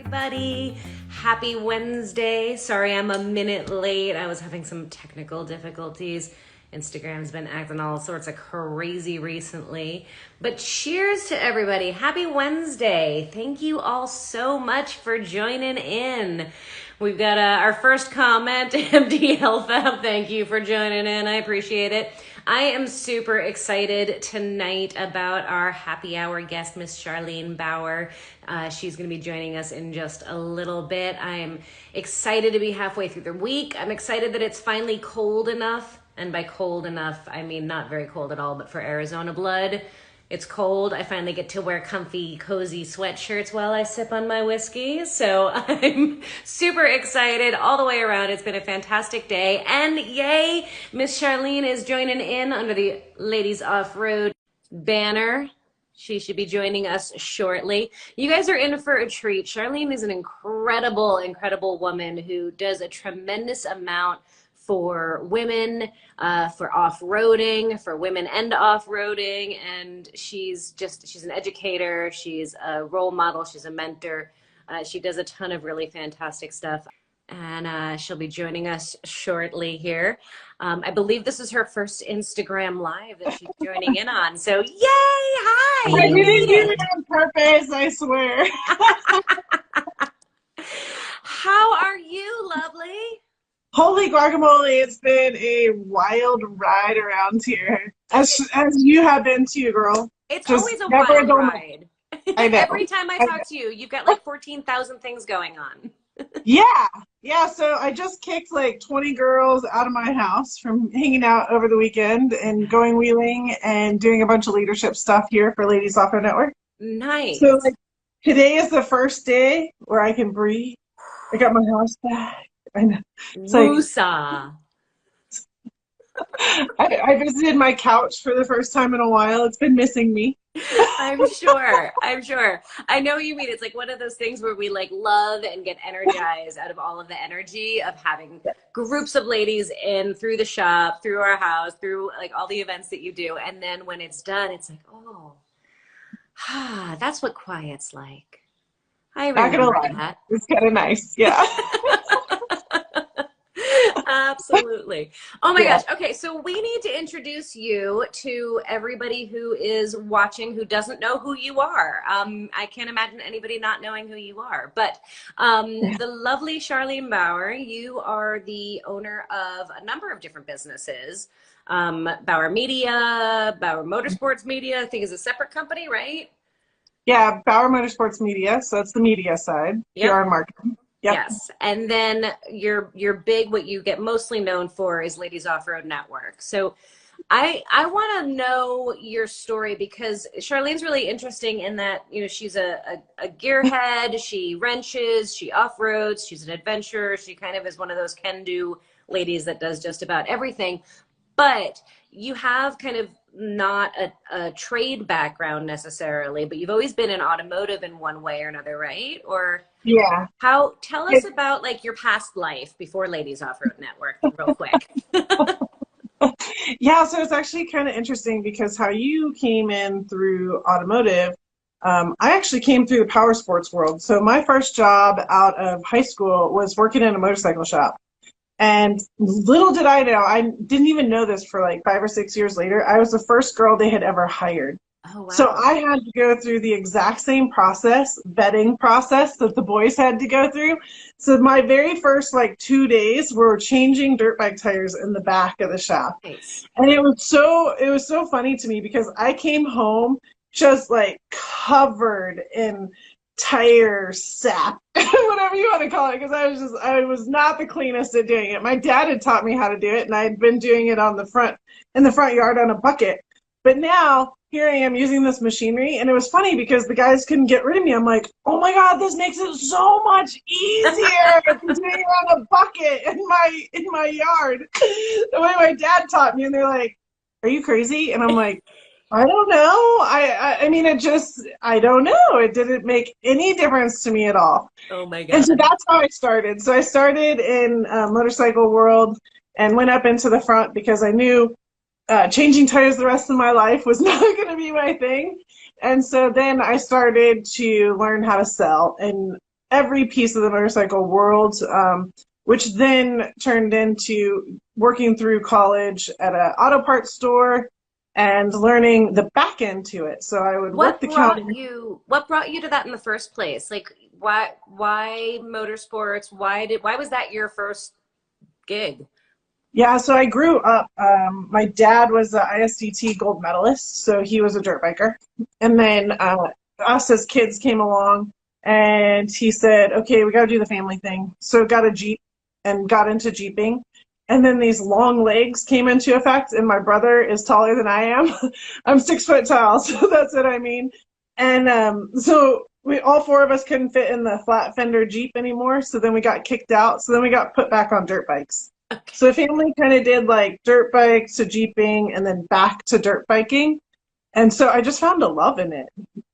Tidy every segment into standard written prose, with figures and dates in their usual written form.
everybody. Happy Wednesday. Sorry I'm a minute late. I was having some technical difficulties. Instagram's been acting all sorts of crazy recently. But cheers to everybody. Happy Wednesday. Thank you all so much for joining in. We've got our first comment, MD Fab. Thank you for joining in. I appreciate it. I am super excited tonight about our happy hour guest, Miss Charlene Bower. She's going to be joining us in just a little bit. I am excited to be halfway through the week. I'm excited that it's finally cold enough. And by cold enough, I mean not very cold at all, but for Arizona blood, it's cold. I finally get to wear comfy, cozy sweatshirts while I sip on my whiskey. So I'm super excited all the way around. It's been a fantastic day. And yay, Miss Charlene is joining in under the Ladies Off-Road banner. She should be joining us shortly. You guys are in for a treat. Charlene is an incredible, incredible woman who does a tremendous amount for women, for off-roading, for women and off-roading, and she's an educator, she's a role model, she's a mentor. She does a ton of really fantastic stuff, and she'll be joining us shortly here. I believe this is her first Instagram Live that she's joining in on, so yay, hi! I didn't do it on purpose, I swear. How are you, lovely? Holy guacamole, it's been a wild ride around here. As you have been too, girl. It's Just always a never wild ride. I know. Every time I talk to you, you've got like 14,000 things going on. Yeah, so I just kicked like 20 girls out of my house from hanging out over the weekend and going wheeling and doing a bunch of leadership stuff here for Ladies Off-Road Network. Nice. So like, today is the first day where I can breathe. I got my house back. I know. Woosah. I visited my couch for the first time in a while. It's been missing me. I'm sure. I know what you mean. It's like one of those things where we like love and get energized out of all of the energy of having groups of ladies in through the shop, through our house, through like all the events that you do. And then when it's done, it's like, oh, that's what quiet's like. I remember that. It's kind of nice. Yeah. Absolutely. Oh my gosh. Okay, so we need to introduce you to everybody who is watching who doesn't know who you are. I can't imagine anybody not knowing who you are. But the lovely Charlene Bower, you are the owner of a number of different businesses. Bauer Media, Bauer Motorsports Media, I think is a separate company, right? Yeah, Bauer Motorsports Media. So it's the media side, PR and marketing. Yep. Yes, and then your big, what you get mostly known for is Ladies Off-Road Network. So I want to know your story because Charlene's really interesting in that, you know, she's a gearhead, she wrenches, she off-roads, she's an adventurer, she kind of is one of those can-do ladies that does just about everything. But you have kind of not a trade background necessarily, but you've always been in automotive in one way or another, right? Or yeah. Tell us about like your past life before Ladies Off-Road Network real quick. Yeah, so it's actually kind of interesting because how you came in through automotive, I actually came through the power sports world. So my first job out of high school was working in a motorcycle shop. And little did I know, I didn't even know this for like 5 or 6 years later, I was the first girl they had ever hired. Oh, wow. So I had to go through the exact same process, vetting process that the boys had to go through. So my very first like 2 days were changing dirt bike tires in the back of the shop. Nice. And it was so funny to me because I came home just like covered in tire sap, whatever you want to call it, because I was not the cleanest at doing it. My dad had taught me how to do it, and I had been doing it in the front yard on a bucket. But now here I am using this machinery, and it was funny because the guys couldn't get rid of me. I'm like, oh my God, this makes it so much easier than doing it on a bucket in my yard. The way my dad taught me, and they're like, are you crazy? And I'm like, I don't know. I mean, I don't know. It didn't make any difference to me at all. Oh my God. And so that's how I started. So I started in motorcycle world and went up into the front because I knew changing tires the rest of my life was not going to be my thing. And so then I started to learn how to sell. And every piece of the motorcycle world, which then turned into working through college at an auto parts store and learning the back end to it. So I would work the counter. What brought you to that in the first place? Like why motorsports? Why was that your first gig? Yeah, so I grew up. My dad was an ISDT gold medalist, so he was a dirt biker. And then us as kids came along, and he said, okay, we got to do the family thing. So got a Jeep and got into Jeeping. And then these long legs came into effect, and my brother is taller than I am. I'm 6 foot tall, so that's what I mean. And so we all four of us couldn't fit in the flat fender Jeep anymore, so then we got kicked out. So then we got put back on dirt bikes. Okay. So the family kind of did like dirt bikes to Jeeping and then back to dirt biking. And so I just found a love in it.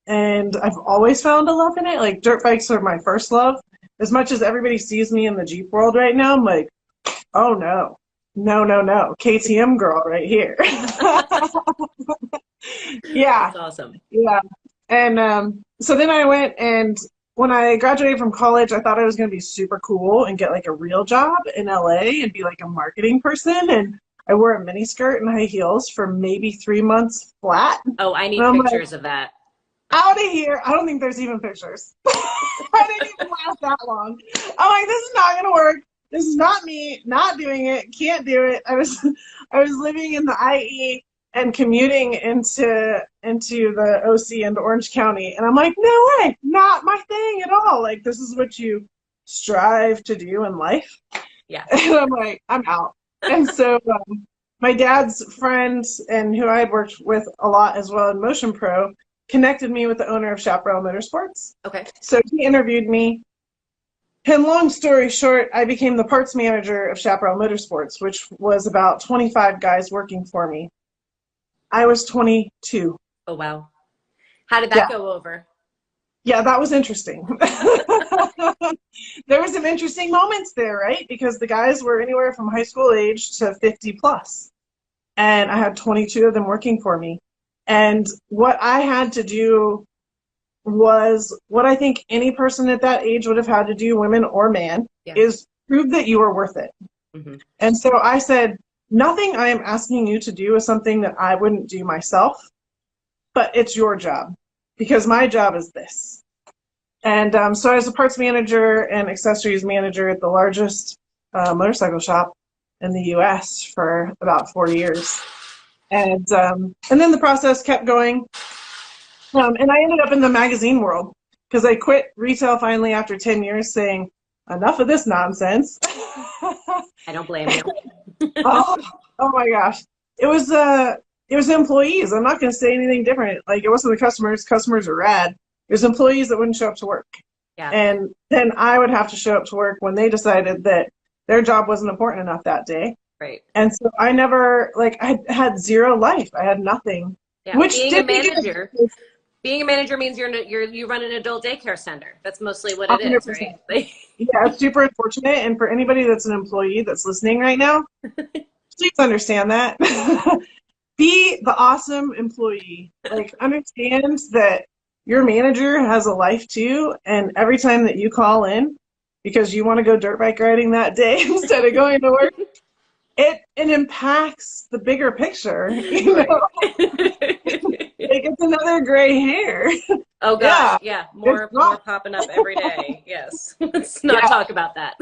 And I've always found a love in it. Like dirt bikes are my first love. As much as everybody sees me in the Jeep world right now, I'm like, oh no, no. KTM girl right here. Yeah. That's awesome. Yeah. And so then I went, and when I graduated from college, I thought I was going to be super cool and get like a real job in LA and be like a marketing person. And I wore a mini skirt and high heels for maybe 3 months flat. Oh, I need pictures of that. Out of here. I don't think there's even pictures. I didn't even last that long. I'm like, this is not going to work. This is not me, not doing it, can't do it. I was living in the IE and commuting into the OC and Orange County. And I'm like, no way, not my thing at all. Like, this is what you strive to do in life. Yeah. And I'm like, I'm out. And so my dad's friend, and who I had worked with a lot as well in Motion Pro, connected me with the owner of Chaparral Motorsports. Okay. So he interviewed me. And long story short, I became the parts manager of Chaparral Motorsports, which was about 25 guys working for me. I was 22. Oh, wow. How did that go over? Yeah, that was interesting. There were some interesting moments there, right? Because the guys were anywhere from high school age to 50 plus. And I had 22 of them working for me. And what I had to do was what I think any person at that age would have had to do, women or man, is prove that you are worth it. Mm-hmm. And so I said, nothing I am asking you to do is something that I wouldn't do myself, but it's your job, because my job is this. And so I was a parts manager and accessories manager at the largest motorcycle shop in the U.S. for about 4 years. And then the process kept going. And I ended up in the magazine world because I quit retail finally after 10 years saying, enough of this nonsense. I don't blame you. oh my gosh. It was employees. I'm not going to say anything different. Like, it wasn't the customers. Customers are rad. It was employees that wouldn't show up to work. Yeah. And then I would have to show up to work when they decided that their job wasn't important enough that day. Right. And so I never, I had zero life. I had nothing. Yeah. Which being a manager means you run an adult daycare center. That's mostly what it 100%. Is, right? Yeah, it's super unfortunate. And for anybody that's an employee that's listening right now, please understand that. Be the awesome employee. Understand that your manager has a life too, and every time that you call in because you want to go dirt bike riding that day instead of going to work, it impacts the bigger picture. You know? It's another gray hair. Oh gosh, yeah. More popping up every day. Yes. Let's not talk about that.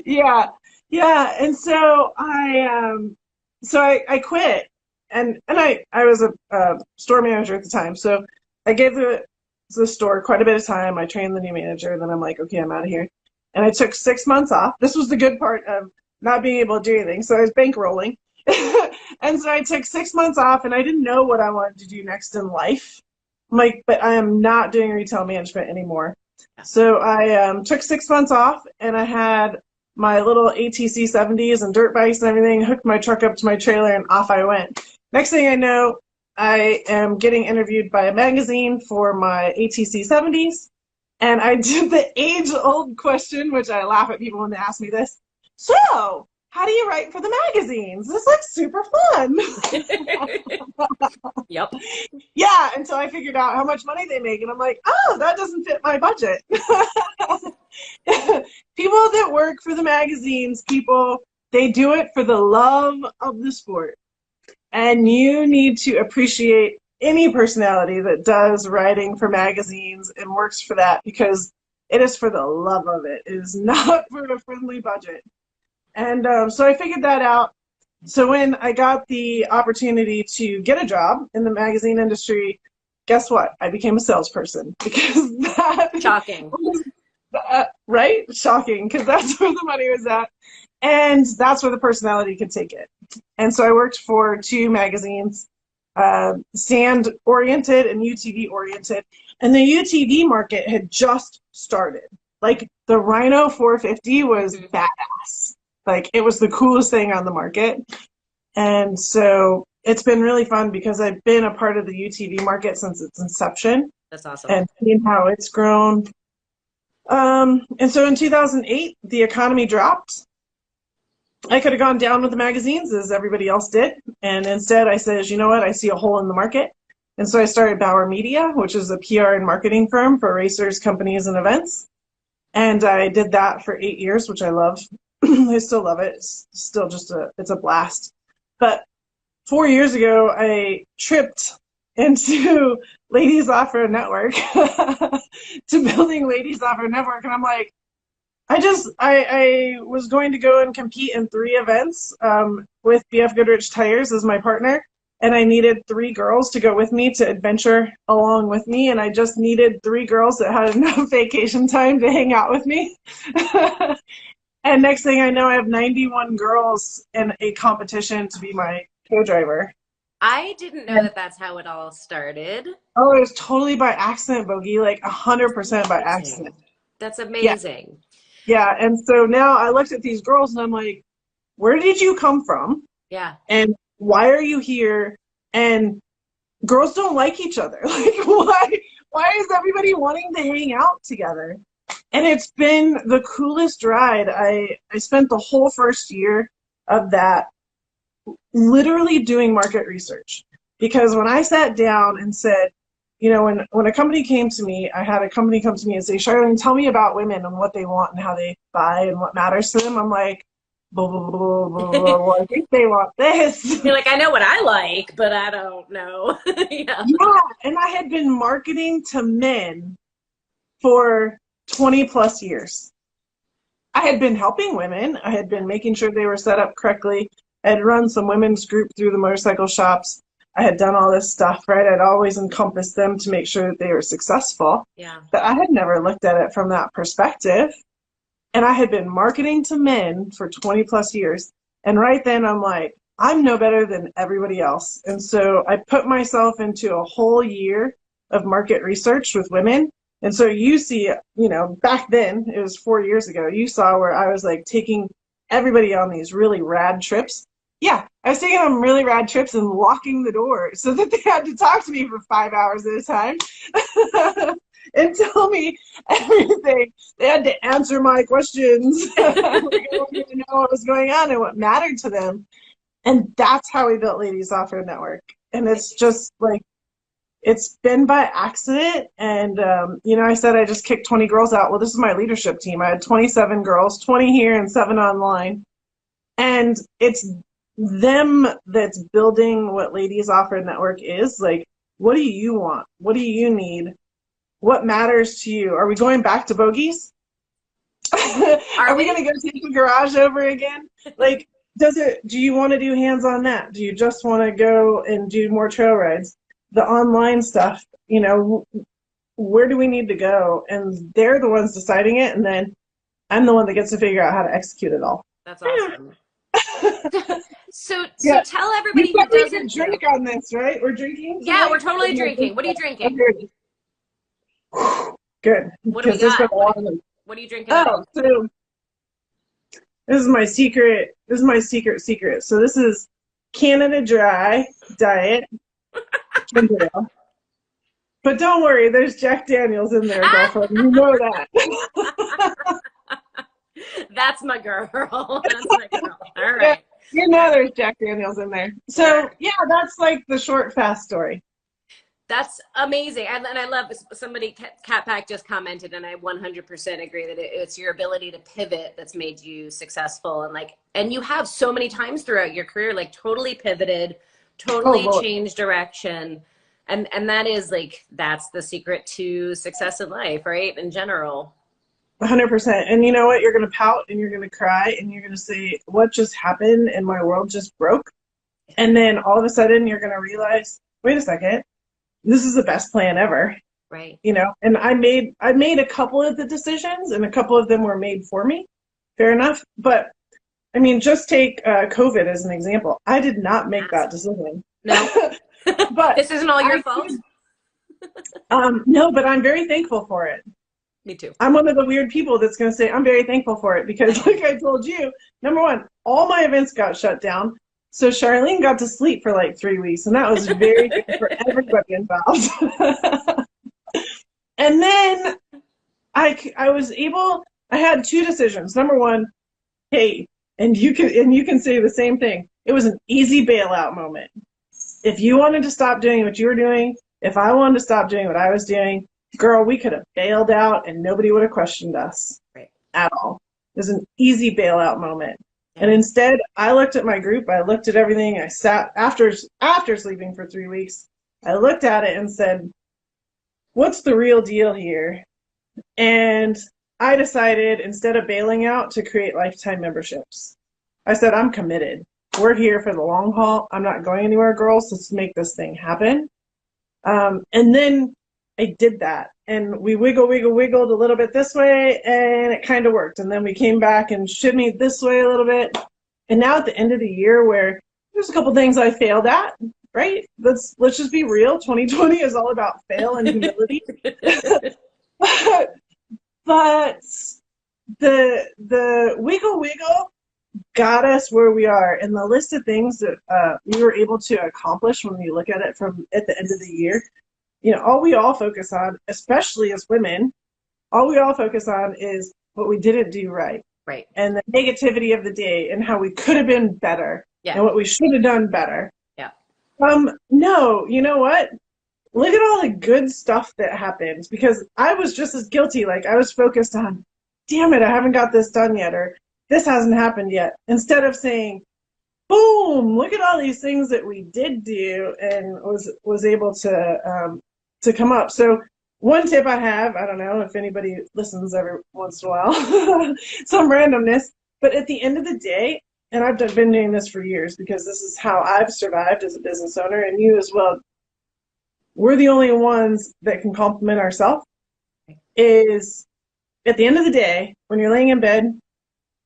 Yeah. And so I quit, and I was a store manager at the time. So I gave the store quite a bit of time. I trained the new manager. Then I'm like, okay, I'm out of here. And I took 6 months off. This was the good part of not being able to do anything. So I was bankrolling. And so I took 6 months off, and I didn't know what I wanted to do next in life. I'm like, but I am not doing retail management anymore. So I took 6 months off, and I had my little ATC 70s and dirt bikes and everything, hooked my truck up to my trailer, and off I went. Next thing I know, I am getting interviewed by a magazine for my ATC 70s, and I did the age-old question, which I laugh at people when they ask me this. So, how do you write for the magazines? This looks super fun. Yep. Yeah, and so I figured out how much money they make, and I'm like, oh, that doesn't fit my budget. People that work for the magazines, they do it for the love of the sport. And you need to appreciate any personality that does writing for magazines and works for that, because it is for the love of it. It is not for a friendly budget. And so I figured that out. So when I got the opportunity to get a job in the magazine industry, guess what? I became a salesperson, because that Shocking. right? Shocking, because that's where the money was at. And that's where the personality could take it. And so I worked for 2 magazines, sand-oriented and UTV-oriented. And the UTV market had just started. Like, the Rhino 450 was badass. Like, it was the coolest thing on the market. And so it's been really fun, because I've been a part of the UTV market since its inception. That's awesome. And seeing how it's grown. And so in 2008, the economy dropped. I could have gone down with the magazines as everybody else did. And instead I said, you know what? I see a hole in the market. And so I started Bauer Media, which is a PR and marketing firm for racers, companies, and events. And I did that for 8 years, which I love. I still love it. It's still it's a blast. But 4 years ago, I tripped into Ladies Off-Road Network, to building Ladies Off-Road Network. And I'm like, I was going to go and compete in 3 events with BF Goodrich Tires as my partner. And I needed 3 girls to go with me to adventure along with me. And I just needed 3 girls that had enough vacation time to hang out with me. And next thing I know, I have 91 girls in a competition to be my co-driver. I didn't know that that's how it all started. Oh, it was totally by accident, Bogi, like 100% by accident. That's amazing. Yeah, and so now I looked at these girls and I'm like, where did you come from? Yeah. And why are you here? And girls don't like each other. Like, why is everybody wanting to hang out together? And it's been the coolest ride. I spent the whole first year of that literally doing market research. Because when I sat down and said, you know, when a company came to me, I had a company come to me and say, Charlene, tell me about women and what they want and how they buy and what matters to them. I'm like, blah, blah, blah, blah, blah, blah. I think they want this. You're like, I know what I like, but I don't know. Yeah. Yeah, and I had been marketing to men for 20 plus years. I had been helping women. I had been making sure they were set up correctly. I had run some women's group through the motorcycle shops. I had done all this stuff, right? I'd always encompassed them to make sure that they were successful. Yeah. But I had never looked at it from that perspective. And I had been marketing to men for 20 plus years. And right then I'm like, I'm no better than everybody else. And so I put myself into a whole year of market research with women. And so you see, you know, back then, it was 4 years ago, you saw where I was like taking everybody on these really rad trips. Yeah, I was taking them really rad trips and locking the door so that they had to talk to me for 5 hours at a time and tell me everything. They had to answer my questions. Like, I wanted to know what was going on and what mattered to them. And that's how we built Ladies Off-Road Network. And it's just like, it's been by accident. And, you know, I said I just kicked 20 girls out. Well, this is my leadership team. I had 27 girls, 20 here and 7 online. And it's them that's building what Ladies Off-Road Network is. Like, what do you want? What do you need? What matters to you? Are we going back to bogies? Are we going to go take the garage over again? Like, do you want to do hands on that? Do you just want to go and do more trail rides? The online stuff, you know, where do we need to go? And they're the ones deciding it, and then I'm the one that gets to figure out how to execute it all. That's awesome. So Yeah. tell everybody who doesn't drink on this, right? We're drinking? Yeah, tonight? We're totally drinking. What are you drinking? Good. What do we got? What are you drinking? Oh, so this is my secret. This is my secret. So this is Canada Dry Diet. But don't worry, there's Jack Daniels in there, girlfriend. You know that. That's my girl. That's my girl. All Yeah, right. you know there's Jack Daniels in there. So yeah, that's like the short, fast story. That's amazing. And I love somebody, Cat Pack just commented, and I 100% agree that it's your ability to pivot that's made you successful. And like, and you have so many times throughout your career, like totally pivoted, Oh totally Lord. changed direction. And that is like, that's the secret to success in life, right? In general. 100%. And you know what? You're going to pout and you're going to cry and you're going to say, what just happened? And my world just broke. And then all of a sudden you're going to realize, wait a second, this is the best plan ever. Right. You know, and I made a couple of the decisions and a couple of them were made for me. Fair enough. But I mean, just take COVID as an example. I did not make that decision. No. But this isn't all your fault. No, but I'm very thankful for it. Me too. I'm one of the weird people that's going to say I'm very thankful for it because, like I told you, number one, all my events got shut down. So Charlene got to sleep for like 3 weeks, and that was very good for everybody involved. And then I was able. I had two decisions. Number one, hey, and you can say the same thing. It was an easy bailout moment. If you wanted to stop doing what you were doing, if I wanted to stop doing what I was doing, girl, we could have bailed out and nobody would have questioned us at all. It was an easy bailout moment. And instead, I looked at my group, I looked at everything, I sat, after sleeping for 3 weeks, I looked at it and said, what's the real deal here? And I decided, instead of bailing out, to create lifetime memberships. I said, I'm committed. We're here for the long haul. I'm not going anywhere, girls. Let's make this thing happen. And then I did that. And we wiggled a little bit this way, and it kind of worked. And then we came back and shimmied this way a little bit. And now at the end of the year, where there's a couple things I failed at, right? Let's just be real. 2020 is all about fail and humility. But the wiggle got us where we are. And the list of things that we were able to accomplish when you look at it from at the end of the year, you know, all we all focus on, especially as women, all we all focus on is what we didn't do right. Right. And the negativity of the day and how we could have been better and what we should have done better. Yeah. No, you know what? Look at all the good stuff that happened, because I was just as guilty. Like, I was focused on, damn it, I haven't got this done yet, or this hasn't happened yet. Instead of saying, boom, look at all these things that we did do and was able to come up. So one tip I have, I don't know if anybody listens every once in a while, some randomness, but at the end of the day, and I've been doing this for years because this is how I've survived as a business owner, and you as well, we're the only ones that can compliment ourselves, is at the end of the day, when you're laying in bed,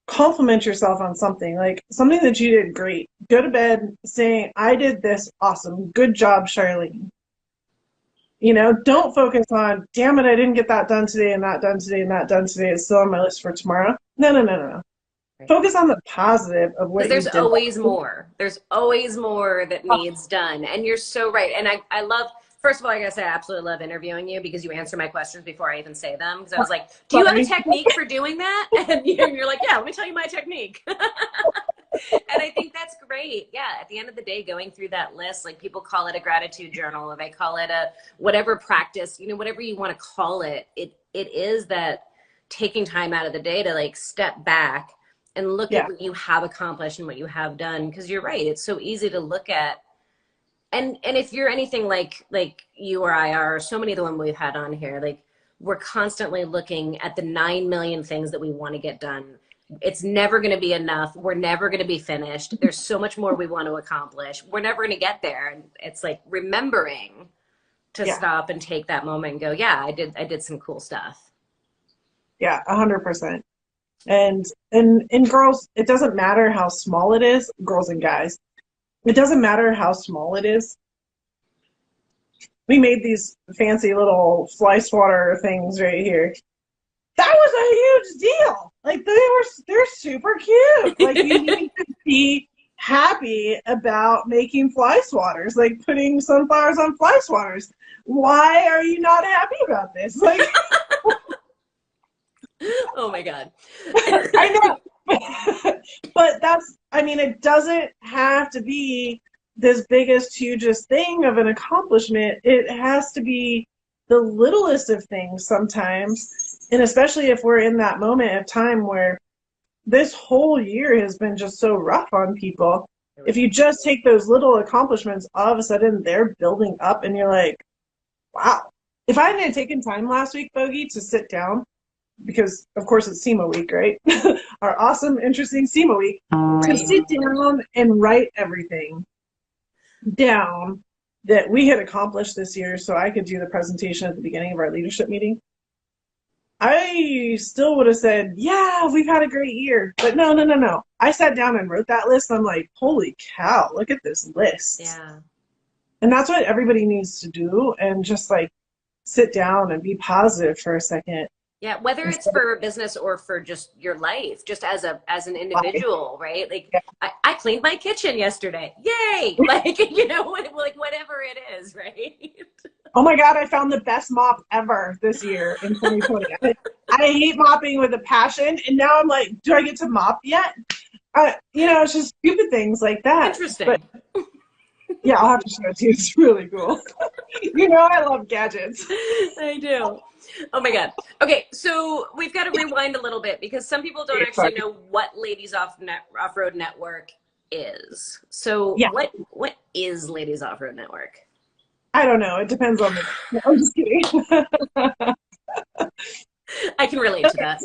compliment yourself on something, like something that you did great. Go to bed saying, I did this awesome. Good job, Charlene. You know, don't focus on, damn it, I didn't get that done today and that done today and that done today. It's still on my list for tomorrow. No. Right. Focus on the positive of what you did. There's always more. There's always more that needs done. And you're so right. And I love, first of all, I gotta say, I absolutely love interviewing you because you answer my questions before I even say them. Because I was like, do you have a technique for doing that? And you're like, yeah, let me tell you my technique. And I think that's great. Yeah, at the end of the day, going through that list, like people call it a gratitude journal, or they call it a whatever practice, you know, whatever you want to call it. It is that taking time out of the day to like step back and look at what you have accomplished and what you have done. Because you're right, it's so easy to look at. And if you're anything like you or I are, or so many of the women we've had on here, like we're constantly looking at the 9 million things that we want to get done. It's never going to be enough. We're never going to be finished. There's so much more we want to accomplish. We're never going to get there. And it's like remembering to stop and take that moment and go, yeah, I did some cool stuff. Yeah, 100%. And girls, it doesn't matter how small it is, girls and guys. It doesn't matter how small it is. We made these fancy little fly swatter things right here. That was a huge deal. Like they're super cute. Like you need to be happy about making fly swatters, like putting sunflowers on fly swatters. Why are you not happy about this? Like Oh my God. I know. But I mean, it doesn't have to be this biggest, hugest thing of an accomplishment. It has to be the littlest of things sometimes. And especially if we're in that moment of time where this whole year has been just so rough on people. If you just take those little accomplishments, all of a sudden they're building up and you're like, wow. If I hadn't taken time last week, Bogi, to sit down, because of course it's SEMA week, right? Our awesome, interesting SEMA week, to sit down and write everything down that we had accomplished this year so I could do the presentation at the beginning of our leadership meeting. I still would have said, yeah, we've had a great year. But no. I sat down and wrote that list. I'm like, holy cow, look at this list. Yeah. And that's what everybody needs to do, and just like sit down and be positive for a second. Yeah, whether it's for business or for just your life, just as an individual, right? Like, yeah. I cleaned my kitchen yesterday. Yay! Like, you know, like whatever it is, right? Oh my God, I found the best mop ever this year in 2020. I hate mopping with a passion, and now I'm like, do I get to mop yet? You know, it's just stupid things like that. Interesting. But, yeah, I'll have to show it to you. It's really cool. You know I love gadgets. I do. Oh my God. Okay, so we've got to rewind a little bit because some people don't actually know what Ladies Off-Road Network is. So yeah. What is Ladies Off-Road Network? I don't know. It depends on the... I'm just kidding. I can relate to that.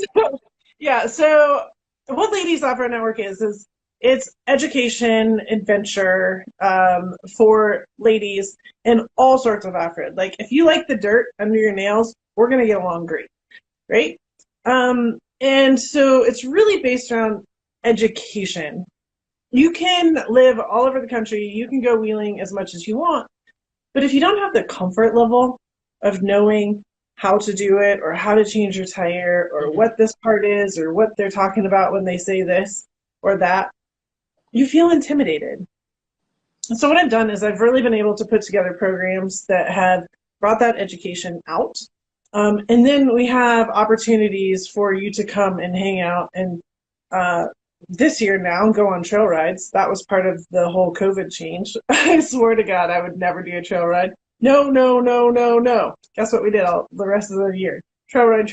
Yeah, so what Ladies Off-Road Network is it's education, adventure for ladies in all sorts of off-road. Like, if you like the dirt under your nails, we're going to get along great, right? And so it's really based around education. You can live all over the country. You can go wheeling as much as you want. But if you don't have the comfort level of knowing how to do it, or how to change your tire, or what this part is, or what they're talking about when they say this or that, you feel intimidated. And so what I've done is I've really been able to put together programs that have brought that education out. And then we have opportunities for you to come and hang out and this year now go on trail rides. That was part of the whole COVID change. I swear to God, I would never do a trail ride. No. Guess what we did the rest of the year? Trail ride.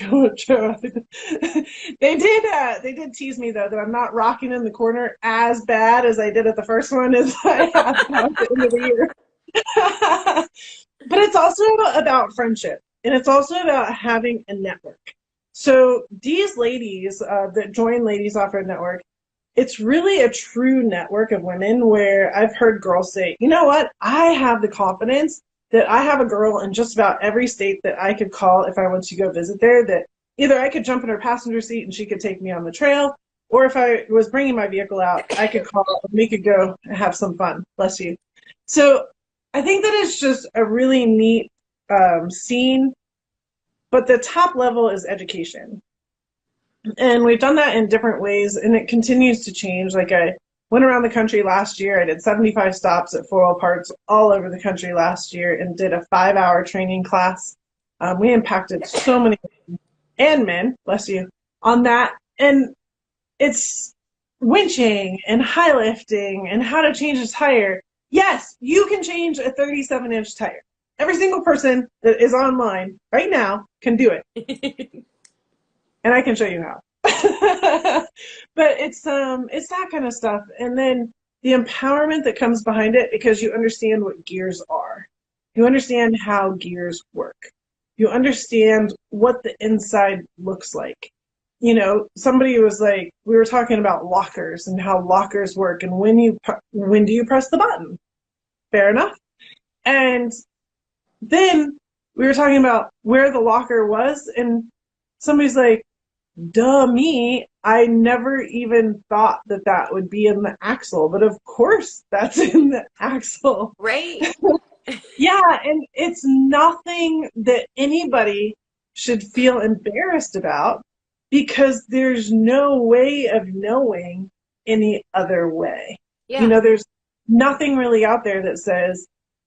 They did tease me though that I'm not rocking in the corner as bad as I did at the first one as I have at the end of the year. But it's also about friendship, and it's also about having a network. So these ladies that join Ladies Off-Road Network, it's really a true network of women where I've heard girls say, you know what, I have the confidence that I have a girl in just about every state that I could call if I want to go visit there, that either I could jump in her passenger seat and she could take me on the trail, or if I was bringing my vehicle out, I could call and we could go and have some fun. Bless you. So I think that it's just a really neat scene, but the top level is education. And we've done that in different ways, and it continues to change. Like, I went around the country last year. I did 75 stops at 4 Wheel Parts all over the country last year and did a 5-hour training class. We impacted so many women and men, bless you, on that. And it's winching and high lifting and how to change a tire. Yes, you can change a 37-inch tire. Every single person that is online right now can do it. And I can show you how. But it's that kind of stuff. And then the empowerment that comes behind it, because you understand what gears are. You understand how gears work. You understand what the inside looks like. You know, somebody was like, we were talking about lockers and how lockers work, and when do you press the button? Fair enough. And then we were talking about where the locker was, and somebody's like, duh me, I never even thought that would be in the axle, but of course that's in the axle. Right. Yeah, and it's nothing that anybody should feel embarrassed about, because there's no way of knowing any other way. Yeah. You know, there's nothing really out there that says,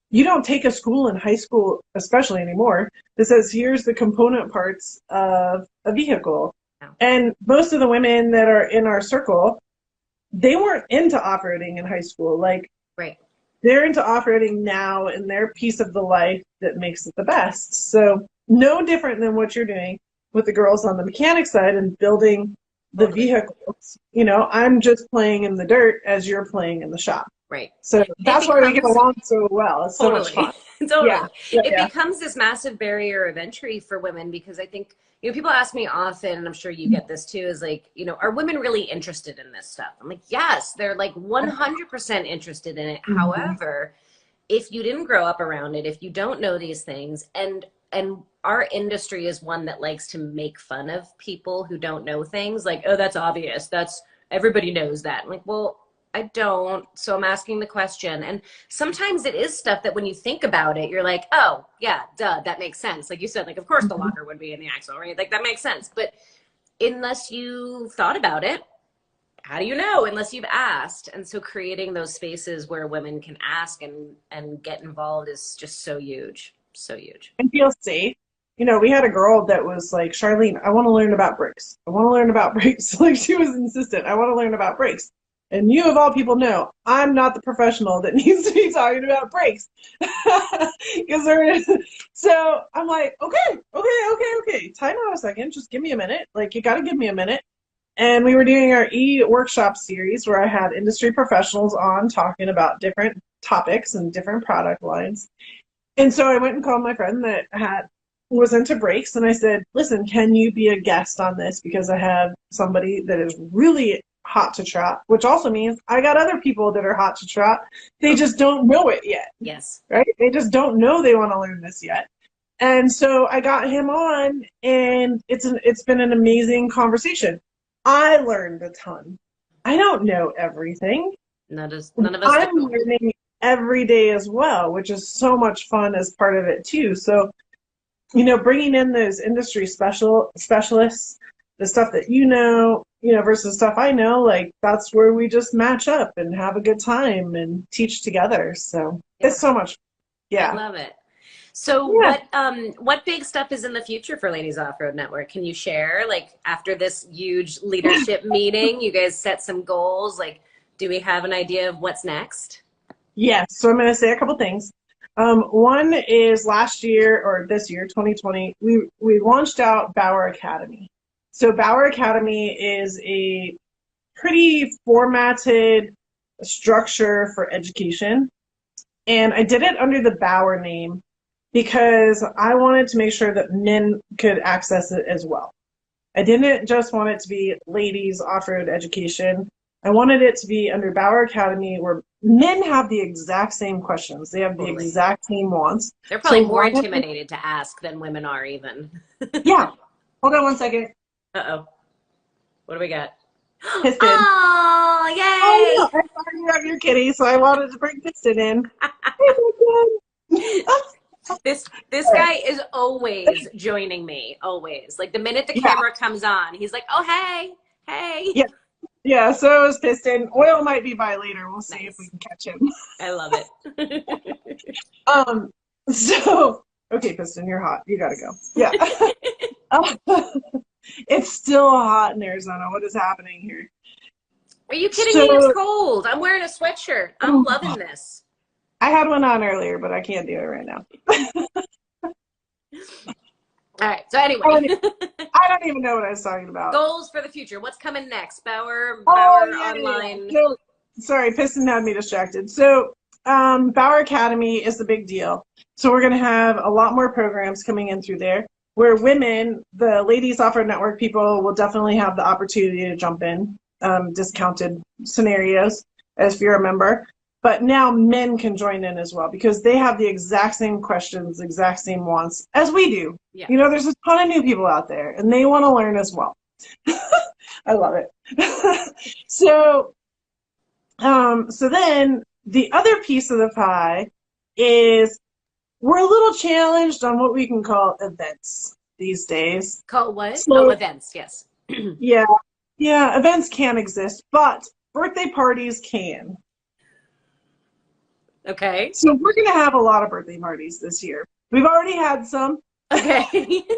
you don't take a school in high school, especially anymore, that says, here's the component parts of a vehicle. And most of the women that are in our circle, they weren't into off-roading in high school. Like, Right. they're into off-roading now in their piece of the life that makes it the best. So no different than what you're doing with the girls on the mechanic side and building the vehicles. You know, I'm just playing in the dirt as you're playing in the shop. Right. So that's why we get along so well. It's so much fun. Totally. Yeah. It becomes this massive barrier of entry for women because I think, you know, people ask me often, and I'm sure you get this too, is like, you know, are women really interested in this stuff? I'm like, yes, they're like 100% interested in it. Mm-hmm. However, if you didn't grow up around it, if you don't know these things, and our industry is one that likes to make fun of people who don't know things, like, oh, that's obvious. That's, everybody knows that. I'm like, well, I don't. So I'm asking the question. And sometimes it is stuff that when you think about it, you're like, oh, yeah, duh, that makes sense. Like you said, like, of course the locker would be in the axle, right? Like, that makes sense. But unless you thought about it, how do you know unless you've asked? And so creating those spaces where women can ask and get involved is just so huge. So huge. And feel safe. You know, we had a girl that was like, Charlene, I want to learn about brakes. I want to learn about brakes. Like, she was insistent. I want to learn about brakes. And you, of all people, know I'm not the professional that needs to be talking about brakes. So I'm like, okay. Time out a second. Just give me a minute. Like, you got to give me a minute. And we were doing our e-workshop series where I had industry professionals on talking about different topics and different product lines. And so I went and called my friend that was into brakes, and I said, listen, can you be a guest on this? Because I have somebody that is really hot to trot, which also means I got other people that are hot to trot. They just don't know it yet. Yes. Right? They just don't know they want to learn this yet. And so I got him on, and it's been an amazing conversation. I learned a ton. I don't know everything. None of us I'm learning every day as well, which is so much fun as part of it too. So, you know, bringing in those industry specialists, the stuff that you know, versus stuff I know, like, that's where we just match up and have a good time and teach together. So it's so much. Yeah. I love it. So what big stuff is in the future for Ladies Off-Road Network? Can you share, like, after this huge leadership meeting, you guys set some goals? Like, do we have an idea of what's next? Yes. So I'm going to say a couple things. One is last year, or this year, 2020, we launched out Bauer Academy. So Bauer Academy is a pretty formatted structure for education. And I did it under the Bauer name because I wanted to make sure that men could access it as well. I didn't just want it to be ladies off-road education. I wanted it to be under Bauer Academy where men have the exact same questions. They have the exact same wants. They're probably more intimidated to ask than women are even. Yeah. Hold on one second. Uh-oh. What do we got? Piston. Oh, yay! Oh, yeah. I saw you have your kitty, so I wanted to bring Piston in. This guy is always joining me, always. Like, the minute the camera comes on, he's like, oh, hey. Yeah, so is Piston. Oil might be by later. We'll see if we can catch him. I love it. So, okay, Piston, you're hot. You gotta go. Yeah. It's still hot in Arizona. What is happening here? Are you kidding me? It's cold. I'm wearing a sweatshirt. I'm loving this. I had one on earlier, but I can't do it right now. All right. So anyway. I don't even know what I was talking about. Goals for the future. What's coming next? Bauer online. Yeah. So, sorry, Piston had me distracted. So Bauer Academy is the big deal. So we're going to have a lot more programs coming in through there where women, the Ladies Off-Road Network people, will definitely have the opportunity to jump in, discounted scenarios, as if you're a member. But now men can join in as well because they have the exact same questions, exact same wants as we do. Yeah. You know, there's a ton of new people out there and they want to learn as well. I love it. So then the other piece of the pie is we're a little challenged on what we can call events these days. Call what? So, events, yes. Yeah, events can exist, but birthday parties can. Okay. So we're going to have a lot of birthday parties this year. We've already had some. Okay.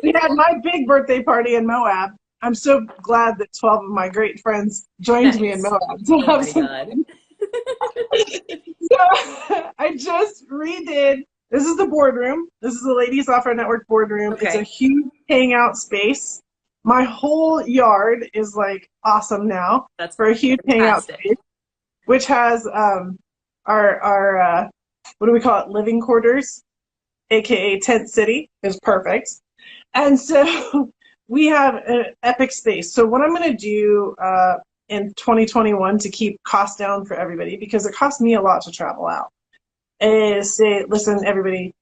We had my big birthday party in Moab. I'm so glad that 12 of my great friends joined me in Nice. Moab. Oh my God. So I just redid. This is the boardroom. This is the Ladies Off-Road Network boardroom. It's a Okay. huge hangout space. My whole yard is like awesome now That's for a huge hangout fantastic. space, which has our what do we call it? Living quarters, aka Tent City, is perfect. And so we have an epic space. So what I'm going to do in 2021 to keep costs down for everybody, because it costs me a lot to travel out, is say, listen, everybody,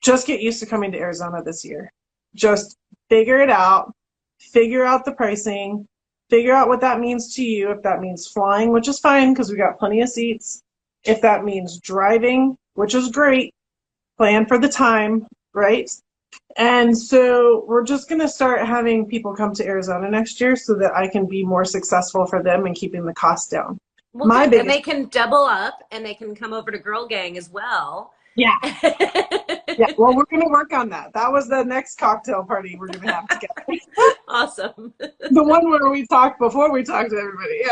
just get used to coming to Arizona this year. Just figure it out, figure out the pricing, figure out what that means to you. If that means flying, which is fine because we got plenty of seats. If that means driving, which is great, plan for the time, right? And so we're just going to start having people come to Arizona next year so that I can be more successful for them and keeping the cost down. Well, My good. And biggest, they can double up and they can come over to Girl Gang as well. yeah, yeah. Well, we're going to work on that. That was the next cocktail party we're going to have together. Awesome. The one where we talked before we talked to everybody.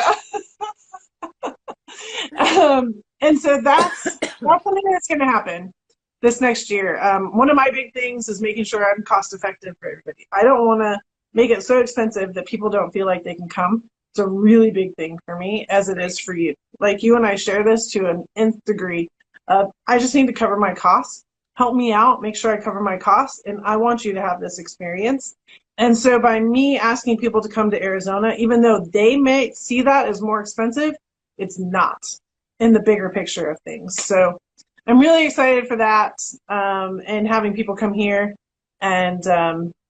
Yeah. And so that's something that's going to happen this next year. One of my big things is making sure I'm cost effective for everybody. I don't want to make it so expensive that people don't feel like they can come. It's a really big thing for me, as it is for you. Like, you and I share this to an nth degree. I just need to cover my costs. Help me out, make sure I cover my costs, and I want you to have this experience. And so by me asking people to come to Arizona, even though they may see that as more expensive, it's not in the bigger picture of things. So I'm really excited for that, and having people come here. And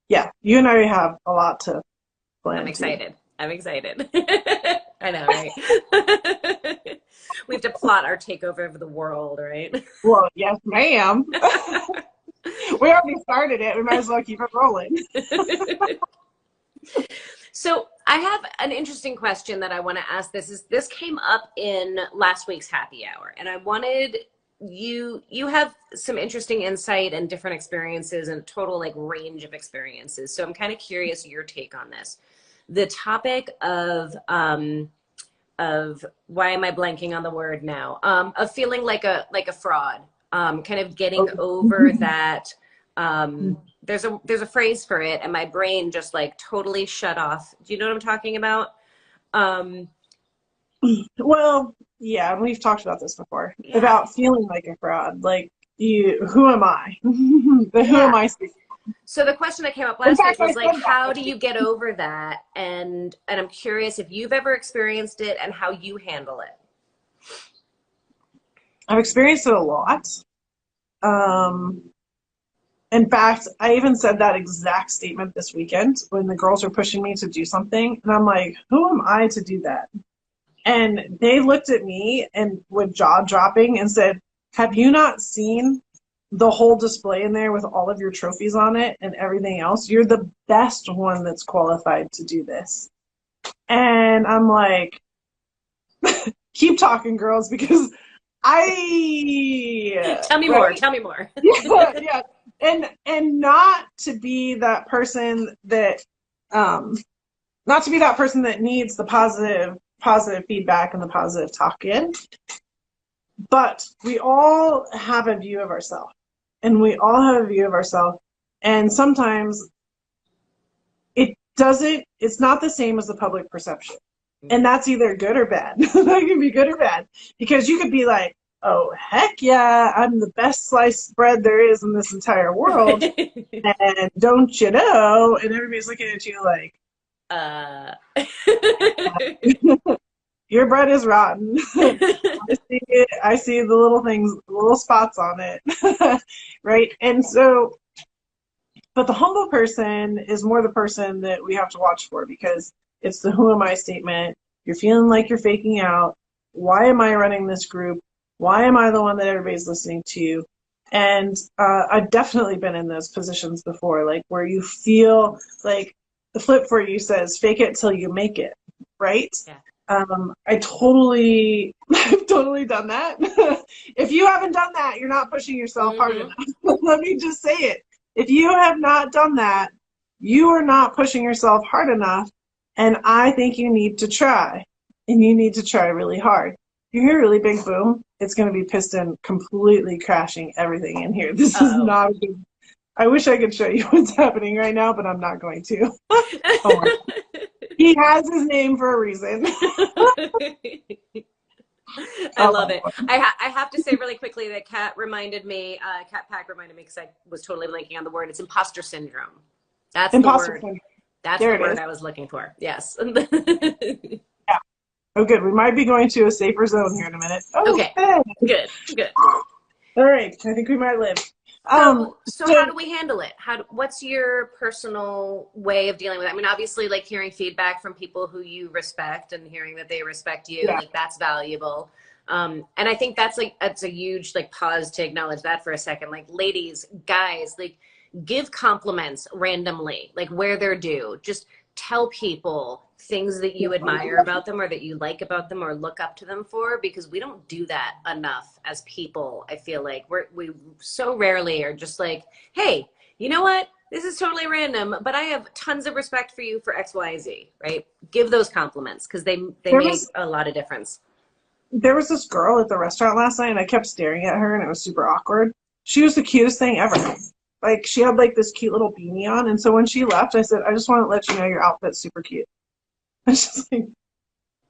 yeah, you and I have a lot to plan. I'm excited. I'm excited. I know, right? We have to plot our takeover of the world, right? Well, yes, ma'am. We already started it. We might as well keep it rolling. So I have an interesting question that I want to ask. This came up in last week's happy hour, and I wanted you have some interesting insight and different experiences and total like range of experiences. So I'm kind of curious your take on this. The topic of why am I blanking on the word now? Of feeling like a fraud. Kind of getting over that. There's a phrase for it, and my brain just like totally shut off. Do you know what I'm talking about? Well, yeah, we've talked about this before, Yeah. about feeling like a fraud. Like, who am I? Who am I speaking? So the question that came up last week was like, how do you get over that? And I'm curious if you've ever experienced it and how you handle it. I've experienced it a lot. In fact, I even said that exact statement this weekend when the girls were pushing me to do something. And I'm like, who am I to do that? And they looked at me and with jaw dropping and said, have you not seen the whole display in there with all of your trophies on it and everything else? You're the best one that's qualified to do this. And I'm like, keep talking, girls, because tell me more. Tell me more. Yeah. And not to be that person that needs the positive feedback and the positive talk in, but we all have a view of ourselves, and sometimes it's not the same as the public perception, and that's either good or bad. That can be good or bad, because you could be like, oh, heck yeah, I'm the best sliced bread there is in this entire world. And don't you know? And everybody's looking at you like, your bread is rotten. I see the little things, the little spots on it. Right? And so, but the humble person is more the person that we have to watch for, because it's the who am I statement. You're feeling like you're faking out. Why am I running this group? Why am I the one that everybody's listening to? And I've definitely been in those positions before, like where you feel like the flip for you says, fake it till you make it, right? Yeah. I've totally done that. If you haven't done that, you're not pushing yourself hard enough. Let me just say it. If you have not done that, you are not pushing yourself hard enough And I think you need to try. And you need to try really hard. You hear a really big boom, it's going to be piston completely crashing everything in here. This is Uh-oh. not a good. I wish I could show you what's happening right now, but I'm not going to. Oh my God. He has his name for a reason. I love it. I have to say really quickly that Kat reminded me, Kat Pack reminded me because I was totally blanking on the word. It's imposter syndrome. That's Imposter the word. syndrome. That's There the it word is. I was looking for. Yes. Yeah. Oh, good. We might be going to a safer zone here in a minute. Oh, Okay. hey. Good. Good. All right. I think we might live. So how do we handle it? What's your personal way of dealing with it? I mean, obviously, like hearing feedback from people who you respect and hearing that they respect you, Yeah. like that's valuable. And I think that's a huge like pause to acknowledge that for a second. Like ladies, guys, like give compliments randomly, like where they're due. Just tell people things that you admire about them or that you like about them or look up to them for, because we don't do that enough as people. I feel like we so rarely are just like, hey, you know what? This is totally random, but I have tons of respect for you for X, Y, Z, right? Give those compliments because they make a lot of difference. There was this girl at the restaurant last night, and I kept staring at her, and it was super awkward. She was the cutest thing ever. Like, she had, like, this cute little beanie on, and so when she left, I said, I just want to let you know your outfit's super cute. And she's like...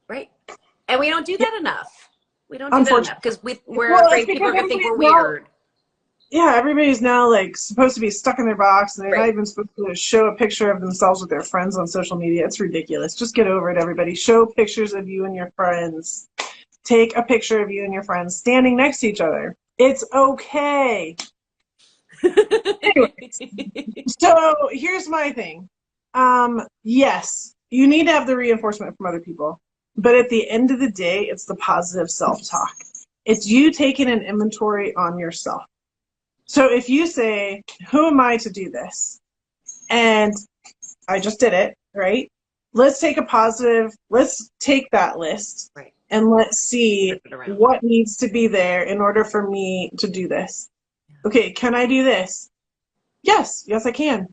Right. And we don't do that enough. We don't do that enough because we're Well, afraid people are going to think we're weird. Yeah, everybody's now, like, supposed to be stuck in their box, and they're not Right. even supposed to show a picture of themselves with their friends on social media. It's ridiculous. Just get over it, everybody. Show pictures of you and your friends. Take a picture of you and your friends standing next to each other. It's okay. Anyways, so here's my thing. Yes, you need to have the reinforcement from other people, but at the end of the day, it's the positive self-talk. It's you taking an inventory on yourself. So if you say, who am I to do this? And I just did it, right? Let's take that list. Right. And let's see what needs to be there in order for me to do this. Okay, can I do this? Yes, I can.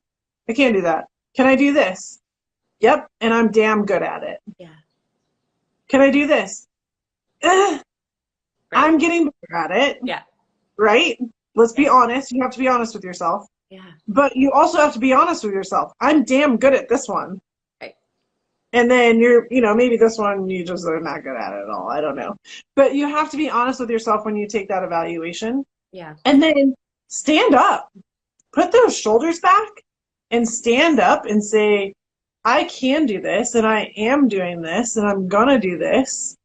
I can do that. Can I do this? Yep, and I'm damn good at it. Yeah. Can I do this? Right. I'm getting better at it. Yeah. Right? Let's be honest. You have to be honest with yourself. Yeah. But you also have to be honest with yourself. I'm damn good at this one. And then maybe this one you just are not good at it at all. I don't know. But you have to be honest with yourself when you take that evaluation. Yeah. And then stand up. Put those shoulders back and stand up and say, I can do this and I am doing this and I'm going to do this.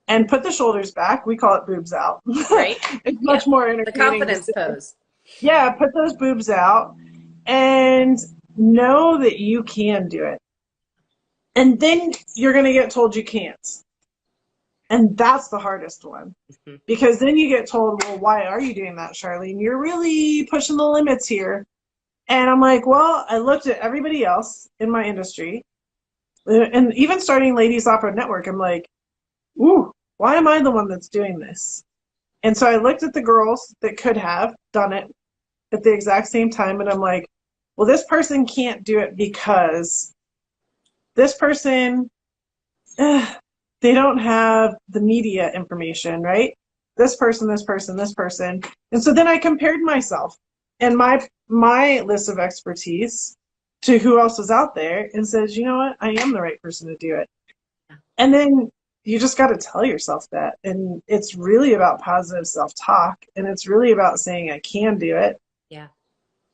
And put the shoulders back. We call it boobs out. Right. It's much more entertaining. The confidence pose. Yeah, put those boobs out and know that you can do it. And then you're going to get told you can't. And that's the hardest one. Mm-hmm. Because then you get told, well, why are you doing that, Charlene? You're really pushing the limits here. And I'm like, well, I looked at everybody else in my industry. And even starting Ladies Off-Road Network, I'm like, ooh, why am I the one that's doing this? And so I looked at the girls that could have done it at the exact same time. And I'm like, well, this person can't do it because... this person, they don't have the media information, right? This person. And so then I compared myself and my list of expertise to who else was out there and says, you know what? I am the right person to do it. And then you just got to tell yourself that. And it's really about positive self-talk. And it's really about saying, I can do it. Yeah.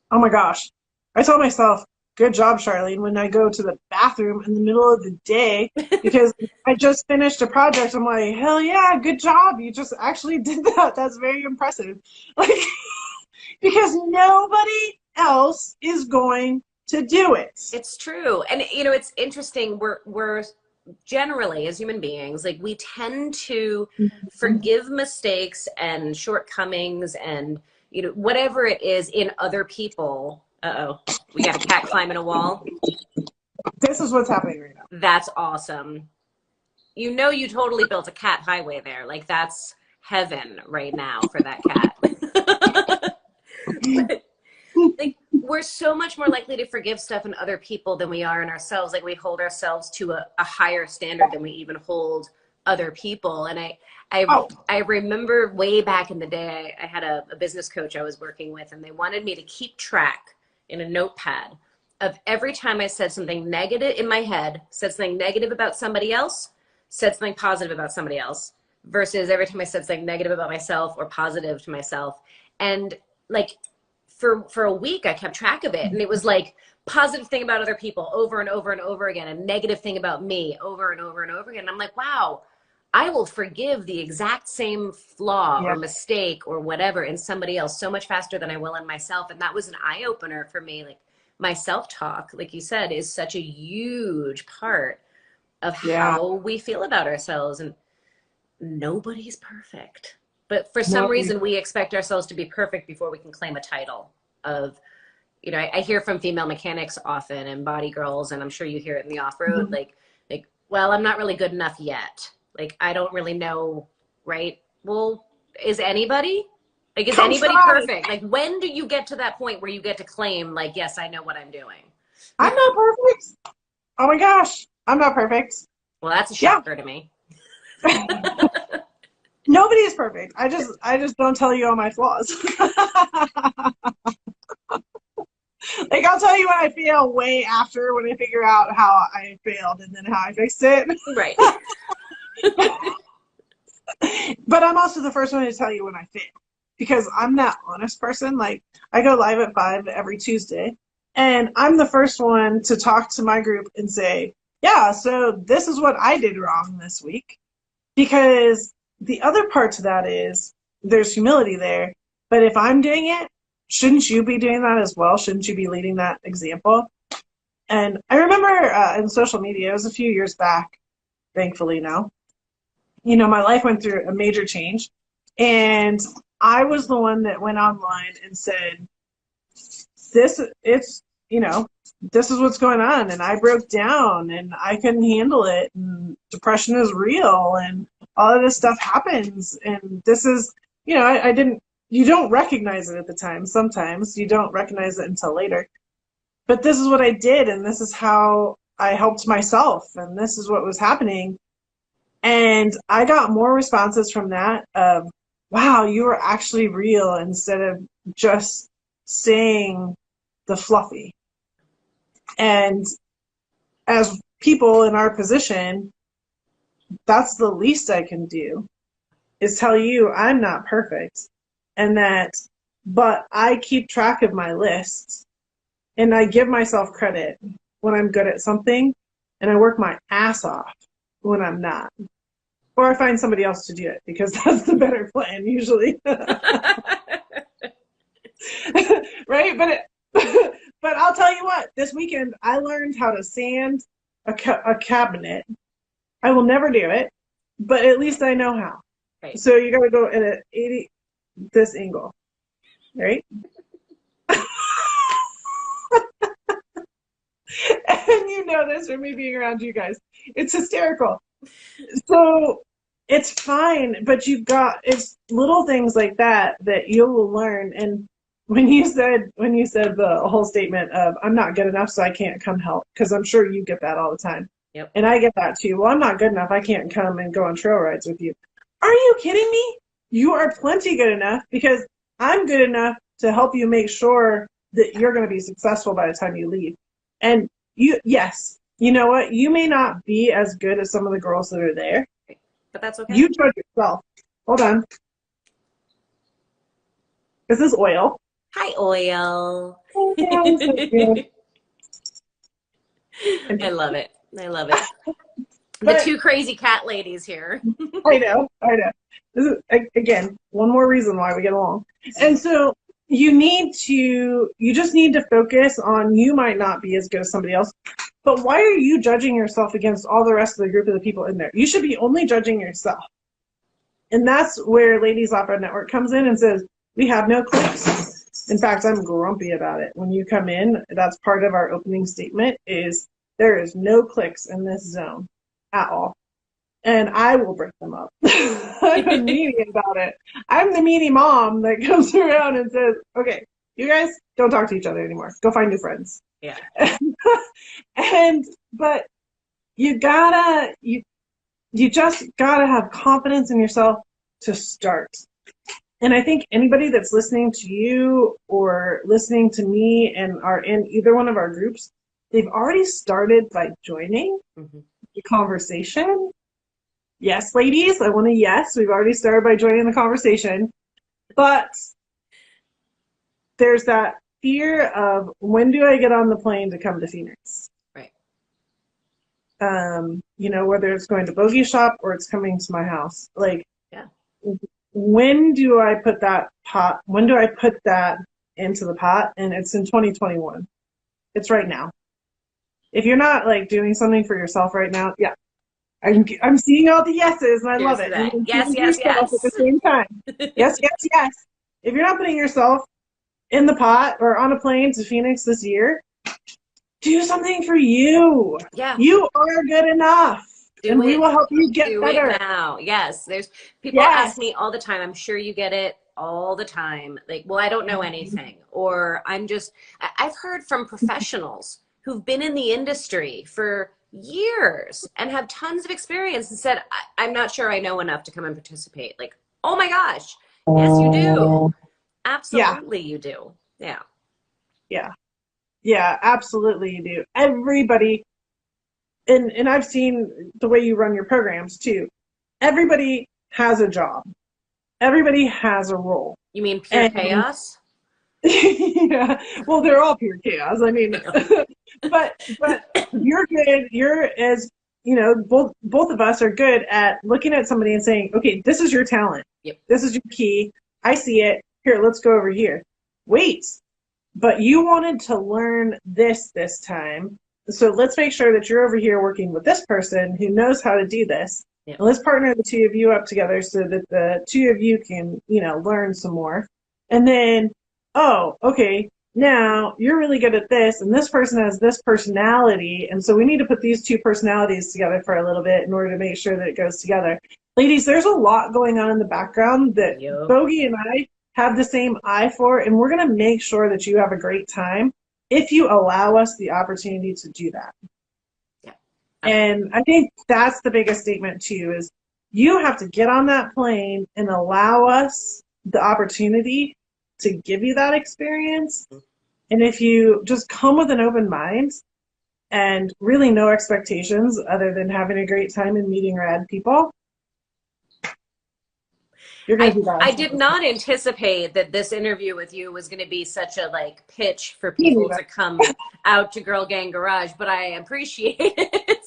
Oh my gosh. I tell myself, good job, Charlene, when I go to the bathroom in the middle of the day because I just finished a project. I'm like, hell yeah, good job. You just actually did that. That's very impressive. Like, because nobody else is going to do it. It's true. And, it's interesting. We're generally, as human beings, like we tend to forgive mistakes and shortcomings and, whatever it is in other people. Uh-oh, we got a cat climbing a wall. This is what's happening right now. That's awesome. You totally built a cat highway there. Like that's heaven right now for that cat. we're so much more likely to forgive stuff in other people than we are in ourselves. Like we hold ourselves to a higher standard than we even hold other people. And I remember way back in the day, I had a business coach I was working with, and they wanted me to keep track in a notepad of every time I said something negative in my head, said something negative about somebody else, said something positive about somebody else, versus every time I said something negative about myself or positive to myself. And like for a week, I kept track of it. And it was like positive thing about other people over and over and over again, and negative thing about me over and over and over again. And I'm like, wow, I will forgive the exact same flaw or mistake or whatever in somebody else so much faster than I will in myself. And that was an eye opener for me. Like my self-talk, like you said, is such a huge part of how we feel about ourselves. And nobody's perfect. But for some reason, we expect ourselves to be perfect before we can claim a title of, you know, I hear from female mechanics often and body girls, and I'm sure you hear it in the off-road, like, well, I'm not really good enough yet. Like, I don't really know, right? Well, is anybody? Like, is anybody perfect? Like, when do you get to that point where you get to claim, like, yes, I know what I'm doing? I'm not perfect. Oh my gosh, I'm not perfect. Well, that's a shocker to me. Nobody is perfect. I just don't tell you all my flaws. Like, I'll tell you when I fail way after, when I figure out how I failed and then how I fixed it. Right. But I'm also the first one to tell you when I fail, because I'm that honest person. Like, I go live at 5 every Tuesday, and I'm the first one to talk to my group and say, yeah, so this is what I did wrong this week. Because the other part to that is there's humility there. But if I'm doing it, shouldn't you be doing that as well? Shouldn't you be leading that example? And I remember in social media, it was a few years back, thankfully now, you know, my life went through a major change. And I was the one that went online and said, this is what's going on. And I broke down and I couldn't handle it. And depression is real. And all of this stuff happens. And this is, you know, you don't recognize it at the time. Sometimes you don't recognize it until later. But this is what I did. And this is how I helped myself. And this is what was happening. And I got more responses from that of, wow, you were actually real, instead of just saying the fluffy. And as people in our position, that's the least I can do, is tell you I'm not perfect, and but I keep track of my lists, and I give myself credit when I'm good at something, and I work my ass off when I'm not. Or I find somebody else to do it, because that's the better plan usually. Right? But I'll tell you what, this weekend I learned how to sand a cabinet. I will never do it, but at least I know how. Right. So you got to go at an 80, this angle, right? And you know this from me being around you guys. It's hysterical. So it's fine, but it's little things like that you will learn. And when you said the whole statement of I'm not good enough, so I can't come help, because I'm sure you get that all the time. Yep. And I get that too. Well, I'm not good enough, I can't come and go on trail rides with you. Are you kidding me? You are plenty good enough, because I'm good enough to help you make sure that you're going to be successful by the time you leave. And yes, you know what? You may not be as good as some of the girls that are there, but that's okay. You judge yourself. Hold on. This is oil. Hi, oil. Oh, yeah, so I love it. I love it. The two crazy cat ladies here. I know. This is, again, one more reason why we get along. And so you just need to focus on, you might not be as good as somebody else, but why are you judging yourself against all the rest of the group of the people in there? You should be only judging yourself. And that's where Ladies Off-Road Network comes in and says, we have no cliques. In fact, I'm grumpy about it. When you come in, that's part of our opening statement, is there is no cliques in this zone at all. And I will break them up. I'm a meanie about it. I'm the meanie mom that comes around and says, okay, You guys don't talk to each other anymore. Go find new friends. Yeah. But you just gotta have confidence in yourself to start. And I think anybody that's listening to you or listening to me and are in either one of our groups, they've already started by joining the conversation. Yes, ladies, I want a yes. We've already started by joining the conversation. But there's that fear of, when do I get on the plane to come to Phoenix? Right. Whether it's going to Bogi shop or it's coming to my house. Like, yeah. When do I put that into the pot? And it's in 2021. It's right now. If you're not like doing something for yourself right now, yeah. I'm seeing all the yeses and I love it. Yes. At the same time. Yes. If you're not putting yourself in the pot or on a plane to Phoenix this year, do something for you. Yeah. You are good enough. We will help you get better. It now. Yes. There's people ask me all the time. I'm sure you get it all the time. Like, well, I don't know anything. Or I've heard from professionals who've been in the industry for years and have tons of experience and said, I'm not sure I know enough to come and participate. Like, oh my gosh. Yes, you do. Absolutely, you do. Yeah. Yeah. Yeah, absolutely you do. Everybody, and I've seen the way you run your programs too. Everybody has a job. Everybody has a role. You mean pure chaos? Yeah. Well, they're all pure chaos. I mean, but you're good. You're as, both of us are good at looking at somebody and saying, okay, this is your talent. Yep. This is your key. I see it. Here, let's go over here. Wait, but you wanted to learn this time. So let's make sure that you're over here working with this person who knows how to do this. Yep. And let's partner the two of you up together so that the two of you can, learn some more. And then, oh, okay, now you're really good at this, and this person has this personality, and so we need to put these two personalities together for a little bit in order to make sure that it goes together. Ladies, there's a lot going on in the background that Bogi and I have the same eye for, and we're going to make sure that you have a great time if you allow us the opportunity to do that. Yeah. And I think that's the biggest statement to you is you have to get on that plane and allow us the opportunity to give you that experience. And if you just come with an open mind and really no expectations other than having a great time and meeting rad people, you're going to do that. I did not anticipate that this interview with you was going to be such a pitch for people to come out to Girl Gang Garage, but I appreciate it.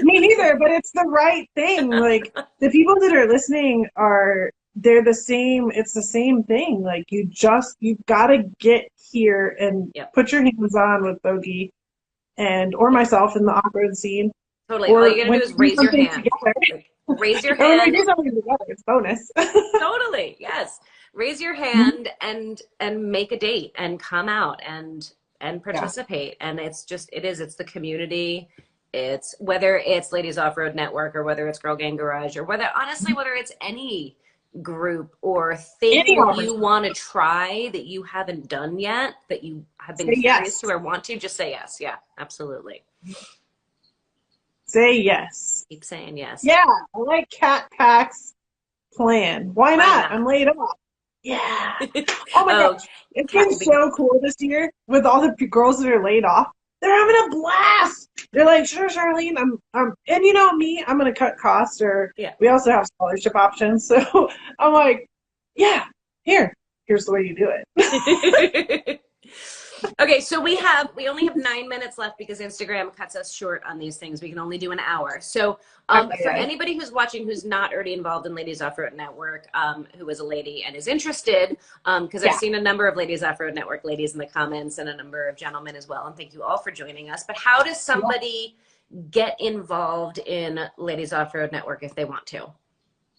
Me neither, but it's the right thing. Like, the people that are listening they're the same. It's the same thing. Like, you've got to get here and put your hands on with Bogi or myself in the off-road scene. Totally. All you got to do is raise your hand. Raise your hand. It's bonus. Totally. Yes. Raise your hand and make a date and come out and participate. Yeah. And it's the community. It's whether it's Ladies Off-Road Network or whether it's Girl Gang Garage or whether it's any group or thing that you want to try that you haven't done yet, that you have been curious to or want to, just say yes. Yeah, absolutely. Say yes. Keep saying yes. Yeah, I like Cat Pack's plan. Why not? I'm laid off. Yeah. Oh my gosh. It's been so cool this year with all the girls that are laid off. They're having a blast. They're like, sure, Charlene, and you know me, I'm going to cut costs we also have scholarship options. So I'm like, yeah, here's the way you do it. Okay, so we only have 9 minutes left because Instagram cuts us short on these things. We can only do an hour. So for anybody who's watching who's not already involved in Ladies Off-Road Network, who is a lady and is interested, because I've seen a number of Ladies Off-Road Network ladies in the comments and a number of gentlemen as well, and thank you all for joining us. But how does somebody get involved in Ladies Off-Road Network if they want to?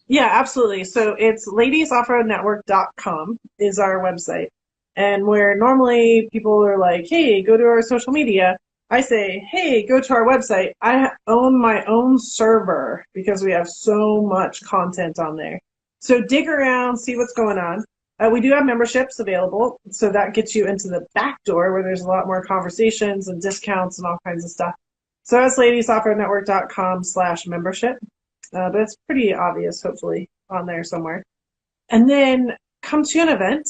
Yeah, absolutely. So it's ladiesoffroadnetwork.com is our website. And where normally people are like, hey, go to our social media, I say, hey, go to our website. I own my own server because we have so much content on there. So dig around, see what's going on. We do have memberships available, so that gets you into the back door where there's a lot more conversations and discounts and all kinds of stuff. So that's ladiesoffroadnetwork.com/membership. But it's pretty obvious, hopefully, on there somewhere. And then come to an event.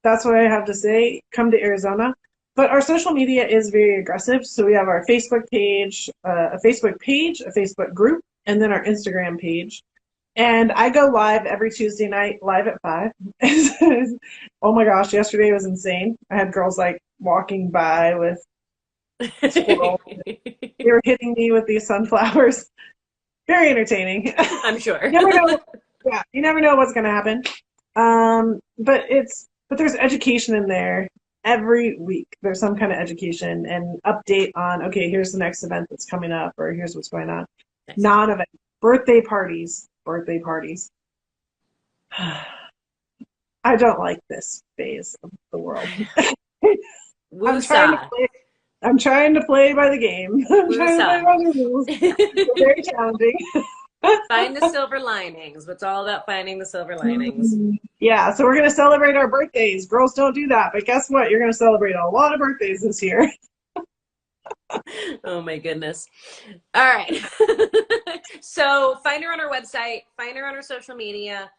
That's what I have to say. Come to Arizona. But our social media is very aggressive. So we have our Facebook page, a Facebook group, and then our Instagram page. And I go live every Tuesday night, live at 5. Oh my gosh, yesterday was insane. I had girls like walking by with squirrels. They were hitting me with these sunflowers. Very entertaining. I'm sure. You never know. Yeah, you never know what's going to happen. But there's education in there every week. There's some kind of education and update on, okay, here's the next event that's coming up, or here's what's going on. Nice. Non-event, birthday parties. I don't like this phase of the world. I'm trying to play by the game. I'm trying to play by the rules. It's very challenging. Find the silver linings. It's all about finding the silver linings. Yeah, so we're going to celebrate our birthdays. Girls don't do that, but guess what? You're going to celebrate a lot of birthdays this year. Oh my goodness. All right. So find her on her website, find her on her social media,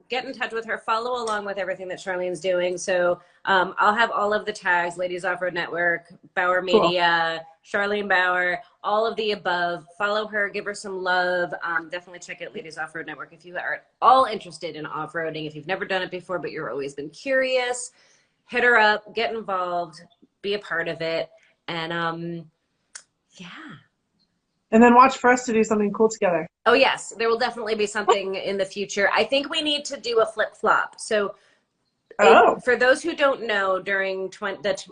get in touch with her, follow along with everything that Charlene's doing. So I'll have all of the tags: Ladies Off-Road Network, Bauer Media, cool. Charlene Bower, all of the above. Follow her, give her some love. Definitely check out Ladies Off-Road Network if you are at all interested in off-roading. If you've never done it before, but you're always been curious, hit her up, get involved, be a part of it. And yeah. And then watch for us to do something cool together. Oh yes, there will definitely be something in the future. I think we need to do a flip-flop. So for those who don't know, during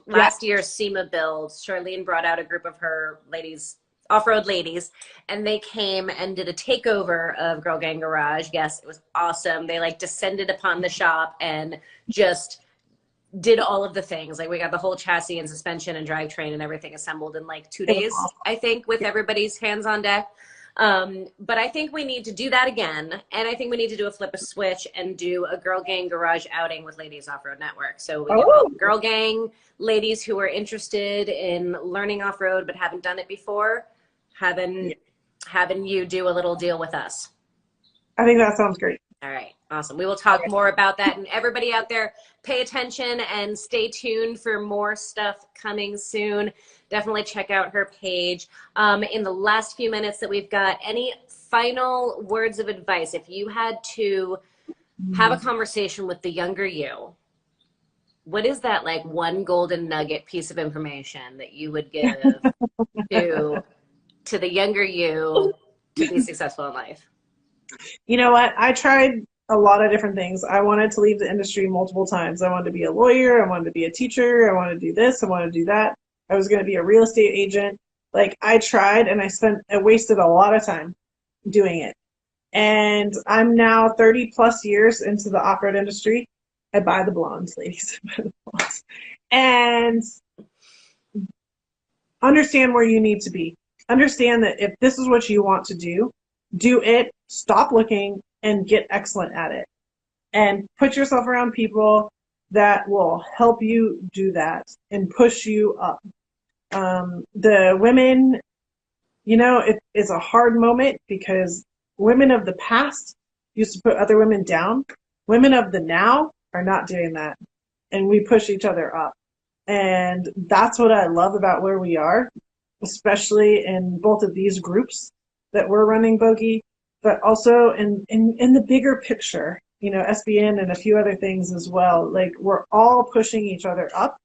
last year's SEMA build, Charlene brought out a group of her ladies, off-road ladies, and they came and did a takeover of Girl Gang Garage. Yes, it was awesome. They like descended upon the shop and just did all of the things. Like we got the whole chassis and suspension and drivetrain and everything assembled in like 2 days, I think, with everybody's hands on deck. But I think we need to do that again. And I think we need to do a flip a switch and do a Girl Gang Garage outing with Ladies Off-Road Network. So we get all Girl Gang ladies who are interested in learning off-road but haven't done it before, having you do a little deal with us. I think that sounds great. All right. Awesome. We will talk more about that. And everybody out there, pay attention and stay tuned for more stuff coming soon. Definitely check out her page. In the last few minutes that we've got, any final words of advice? If you had to have a conversation with the younger you, what is that like one golden nugget piece of information that you would give to the younger you to be successful in life? You know what? I tried a lot of different things. I wanted to leave the industry multiple times. I wanted to be a lawyer. I wanted to be a teacher. I wanted to do this. I wanted to do that. I was going to be a real estate agent. Like I tried and I wasted a lot of time doing it. And I'm now 30 plus years into the off-road industry. I buy the blondes, ladies. I buy the blondes. And understand where you need to be. Understand that if this is what you want to do it, stop looking, and get excellent at it. And put yourself around people that will help you do that and push you up. The women, you know, it's a hard moment because women of the past used to put other women down. Women of the now are not doing that. And we push each other up. And that's what I love about where we are, especially in both of these groups that we're running, Bogi, but also in the bigger picture, you know, SBN and a few other things as well. Like we're all pushing each other up,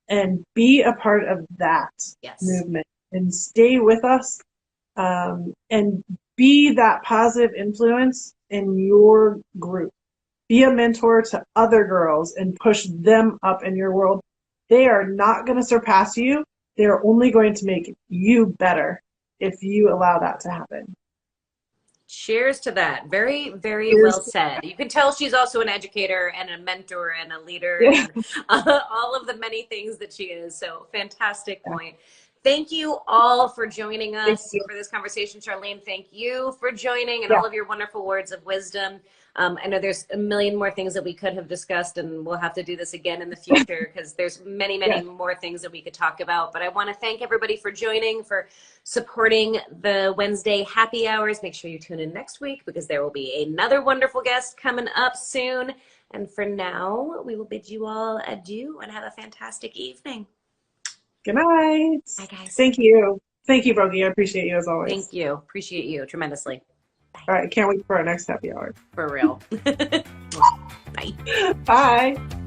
and be a part of that movement and stay with us, and be that positive influence in your group. Be a mentor to other girls and push them up in your world. They are not going to surpass you. They are only going to make you better if you allow that to happen. Cheers to that. Very, very well said. You can tell she's also an educator and a mentor and a leader and all of the many things that she is. So fantastic point. thank you all for joining us you. for this conversation. Charlene, thank you for joining and Yeah. all of your wonderful words of wisdom. I know there's a million more things that we could have discussed, and we'll have to do this again in the future because there's many, many more things that we could talk about. But I want to thank everybody for joining, for supporting the Wednesday happy hours. Make sure you tune in next week because there will be another wonderful guest coming up soon. And for now, we will bid you all adieu and have a fantastic evening. Good night. Bye, guys. Thank you. Thank you, Bogi. I appreciate you as always. Thank you. Appreciate you tremendously. Bye. All right. Can't wait for our next happy hour. For real. Bye. Bye.